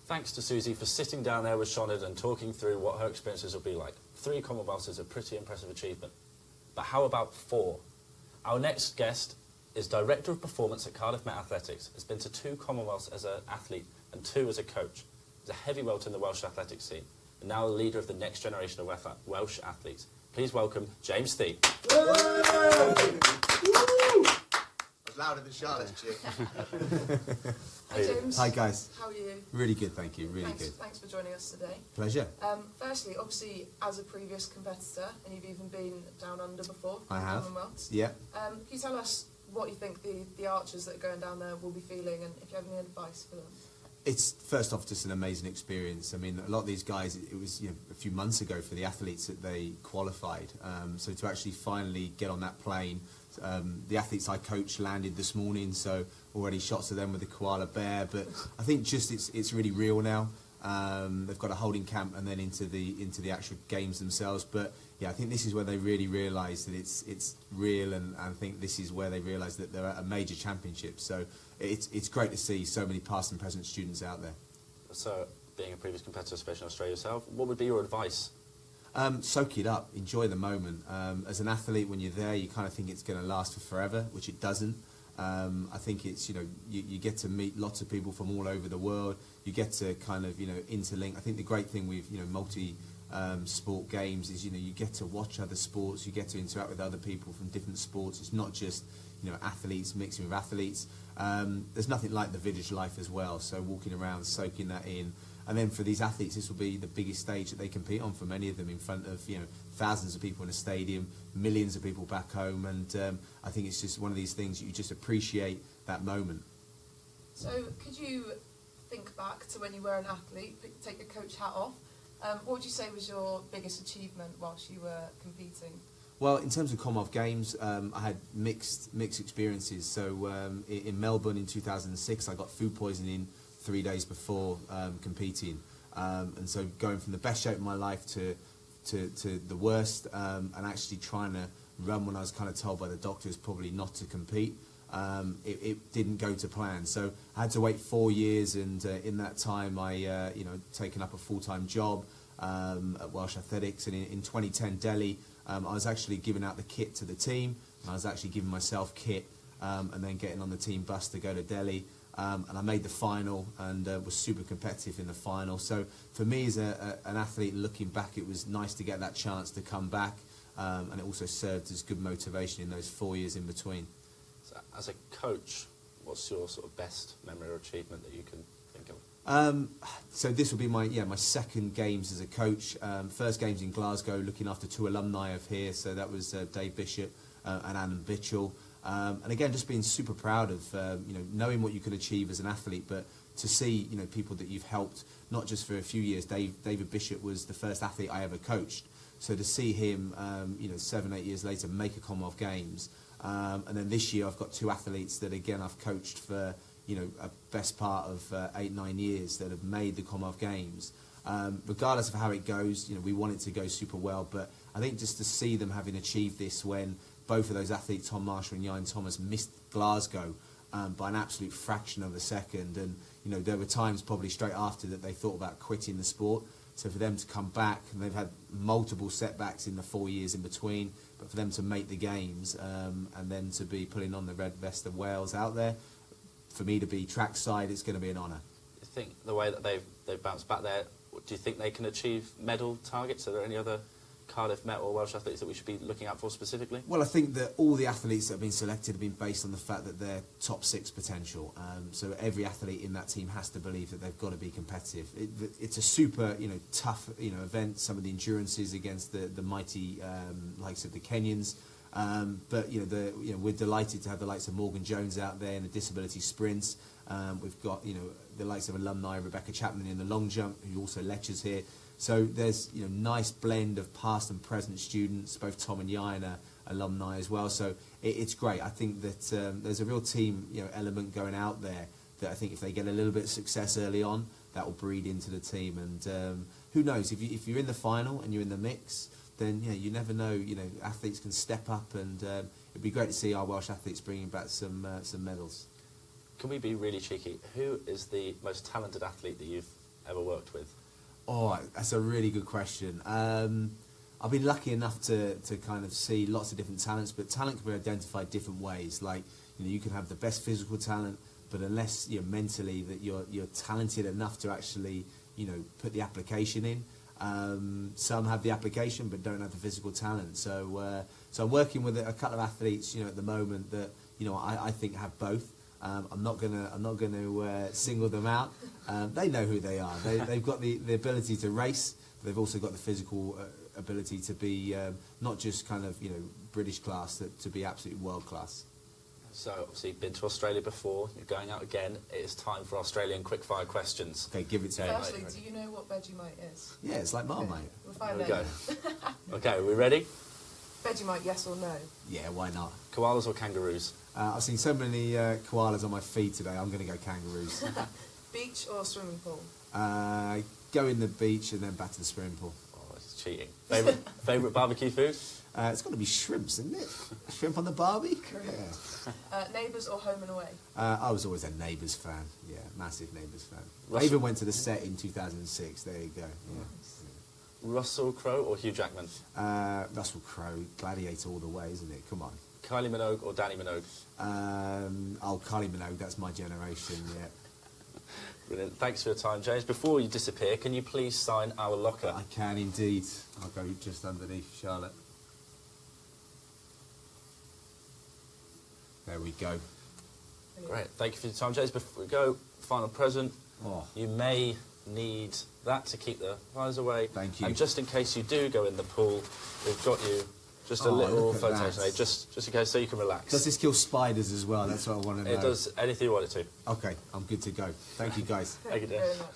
Thanks to Susie for sitting down there with Shonid and talking through what her experiences will be like. 3 Commonwealths is a pretty impressive achievement. But how about 4? Our next guest is Director of Performance at Cardiff Met Athletics, has been to 2 Commonwealths as an athlete and 2 as a coach. He's a heavyweight in the Welsh athletics scene, and now the leader of the next generation of Welsh athletes. Please welcome James Thie. Louder than Charlotte's chick. Hi James. Hi guys. How are you? Really good, thank you. Really good. Thanks for joining us today. Pleasure. Firstly, obviously, as a previous competitor, and you've even been down under before. I have. Commonwealths. Yeah. Can you tell us what you think the archers that are going down there will be feeling, and if you have any advice for them? It's first off just an amazing experience. I mean, a lot of these guys, it was a few months ago for the athletes that they qualified. So to actually finally get on that plane, the athletes I coach landed this morning, so already shots of them with the koala bear. But I think just it's really real now. They've got a holding camp and then into the actual games themselves. But yeah, I think this is where they really realise that it's real, and I think this is where they realise that they're at a major championship. So it's great to see so many past and present students out there. So, being a previous competitor, especially in Australia yourself, what would be your advice? Soak it up, enjoy the moment. As an athlete, when you're there, you kind of think it's going to last for forever, which it doesn't. I think it's, you get to meet lots of people from all over the world. You get to kind of, interlink. I think the great thing with, sport games is, you get to watch other sports, you get to interact with other people from different sports. It's not just, athletes mixing with athletes. There's nothing like the village life as well, so walking around, soaking that in. And then for these athletes, this will be the biggest stage that they compete on for many of them, in front of thousands of people in a stadium, millions of people back home, and I think it's just one of these things you just appreciate that moment. So could you think back to when you were an athlete, take your coach hat off? What would you say was your biggest achievement whilst you were competing? Well, in terms of Commonwealth Games, I had mixed experiences. So in Melbourne in 2006, I got food poisoning 3 days before competing, and so going from the best shape of my life to the worst, and actually trying to run when I was kind of told by the doctors probably not to compete. It didn't go to plan, so I had to wait 4 years, and in that time I taken up a full-time job at Welsh Athletics, and in 2010 Delhi, I was actually giving out the kit to the team, and I was actually giving myself kit, and then getting on the team bus to go to Delhi. And I made the final, and was super competitive in the final. So for me as an athlete looking back, it was nice to get that chance to come back, and it also served as good motivation in those 4 years in between. So as a coach, what's your sort of best memory or achievement that you can think of? So this will be my second games as a coach. First games in Glasgow, looking after 2 alumni of here. So that was Dave Bishop and Alan Bitchell. And again, just being super proud of knowing what you can achieve as an athlete, but to see people that you've helped, not just for a few years. David Bishop was the first athlete I ever coached, so to see him 7-8 years later make a Commonwealth Games, and then this year I've got 2 athletes that again I've coached for a best part of 8-9 years that have made the Commonwealth Games. Regardless of how it goes, we want it to go super well, but I think just to see them having achieved this when both of those athletes, Tom Marshall and Ian Thomas, missed Glasgow by an absolute fraction of a second. And, there were times probably straight after that they thought about quitting the sport. So for them to come back, and they've had multiple setbacks in the 4 years in between, but for them to make the games and then to be putting on the red vest of Wales out there, for me to be trackside, it's going to be an honour. You think the way that they've bounced back there, do you think they can achieve medal targets? Are there any other Cardiff Met or Welsh athletes that we should be looking out for specifically? Well, I think that all the athletes that have been selected have been based on the fact that they're top 6 potential. So every athlete in that team has to believe that they've got to be competitive. It's a super, tough, event. Some of the endurances against the mighty likes of the Kenyans. But we're delighted to have the likes of Morgan Jones out there in the disability sprints. We've got the likes of alumni Rebecca Chapman in the long jump, who also lectures here. So there's nice blend of past and present students. Both Tom and Ian are alumni as well. So it's great. I think that there's a real team element going out there that I think if they get a little bit of success early on, that will breed into the team. And who knows, if you're in the final and you're in the mix, then you never know. Athletes can step up, and it'd be great to see our Welsh athletes bringing back some medals. Can we be really cheeky? Who is the most talented athlete that you've ever worked with? Oh, that's a really good question. I've been lucky enough to kind of see lots of different talents, but talent can be identified different ways. Like, you can have the best physical talent, but unless you're mentally that you're talented enough to actually, put the application in. Some have the application but don't have the physical talent. So I'm working with a couple of athletes, at the moment that I think have both. I'm not gonna single them out. They know who they are. They've got the ability to race. But they've also got the physical ability to be not just kind of British class, to be absolutely world class. So, obviously, you've been to Australia before, you're going out again. It is time for Australian quickfire questions. Okay, give it to me. Firstly, do you know what Vegemite is? Yeah, it's like Marmite. We'll find There we out. go. Okay, are we ready? Vegemite, yes or no? Yeah, why not? Koalas or kangaroos? I've seen so many koalas on my feed today, I'm going to go kangaroos. Beach or swimming pool? Go in the beach and then back to the swimming pool. Oh, it's cheating. Favourite barbecue food? It's got to be shrimps, isn't it? Shrimp on the barbie? Correct. Yeah. Neighbours or Home and Away? I was always a Neighbours fan. Yeah, massive Neighbours fan. I Russell- even went to the set in 2006. There you go. Yeah. Russell Crowe or Hugh Jackman? Russell Crowe, Gladiator all the way, isn't it? Come on. Kylie Minogue or Danny Minogue? Kylie Minogue, that's my generation, yeah. Brilliant. Thanks for your time, James. Before you disappear, can you please sign our locker? I can indeed. I'll go just underneath Charlotte. There we go. Great. Thank you for your time, James. Before we go, final present. Oh, You may need that to keep the flies away. Thank you. And just in case you do go in the pool, we've got you just a Oh, little look at photo that. today, just in case, so you can relax. does this kill spiders as well? That's what I want to know. It does anything you want it to. Okay, I'm good to go. Thank you, guys. Thank you, James. very much.